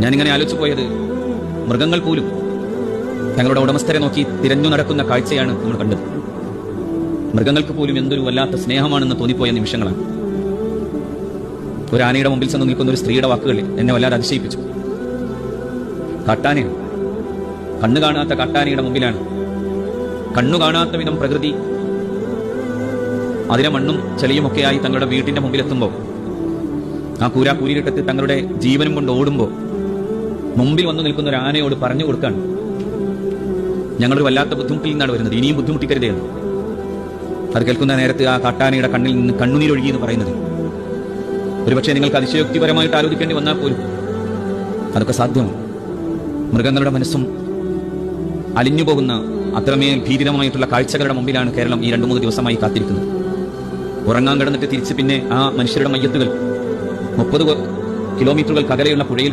ഞാനിങ്ങനെ ആലോചിച്ചു പോയത്, മൃഗങ്ങൾ പോലും തങ്ങളുടെ ഉടമസ്ഥരെ നോക്കി തിരഞ്ഞു നടക്കുന്ന കാഴ്ചയാണ് നമ്മൾ കണ്ടത്. മൃഗങ്ങൾക്ക് പോലും എന്തൊരു വല്ലാത്ത സ്നേഹമാണെന്ന് തോന്നിപ്പോയ നിമിഷങ്ങളാണ്. ഒരു ആനയുടെ മുമ്പിൽ ചെന്ന് നിൽക്കുന്ന ഒരു സ്ത്രീയുടെ വാക്കുകൾ എന്നെ വല്ലാതെ അതിശയിപ്പിച്ചു. കാട്ടാനയാണ്, കണ്ണു കാണാത്ത കാട്ടാനയുടെ മുമ്പിലാണ് കണ്ണു കാണാത്ത വിധം പ്രകൃതി അതിലെ മണ്ണും ചെളിയുമൊക്കെയായി തങ്ങളുടെ വീട്ടിന്റെ മുമ്പിലെത്തുമ്പോൾ, ആ കൂരിരുട്ടത്ത് തങ്ങളുടെ ജീവനും കൊണ്ട് ഓടുമ്പോൾ മുമ്പിൽ വന്നു നിൽക്കുന്ന ഒരു ആനയോട് പറഞ്ഞു കൊടുക്കാൻ ഞങ്ങളൊരു വല്ലാത്ത ബുദ്ധിമുട്ടിൽ നിന്നാണ് വരുന്നത്, ഇനിയും ബുദ്ധിമുട്ടിക്കരുതേ എന്ന്. അത് കേൾക്കുന്ന നേരത്ത് ആ കാട്ടാനയുടെ കണ്ണിൽ നിന്ന് കണ്ണുനീരൊഴുകി എന്ന് പറയുന്നത് ഒരുപക്ഷെ നിങ്ങൾക്ക് അതിശയോക്തിപരമായിട്ട് ആലോചിക്കേണ്ടി വന്നാൽ പോലും അതൊക്കെ സാധ്യമാണ്. മൃഗങ്ങളുടെ മനസ്സും അലിഞ്ഞുപോകുന്ന അത്രമേൽ ഭീതിതമായിട്ടുള്ള കാഴ്ചകളുടെ മുമ്പിലാണ് കേരളം ഈ 2-3 ദിവസമായി കാത്തിരിക്കുന്നത്. ഉറങ്ങാൻ കിടന്നിട്ട് തിരിച്ച് പിന്നെ ആ മനുഷ്യരുടെ മയ്യത്തുകൾ 30 കിലോമീറ്ററുകൾക്ക് അകലെയുള്ള പുഴയിൽ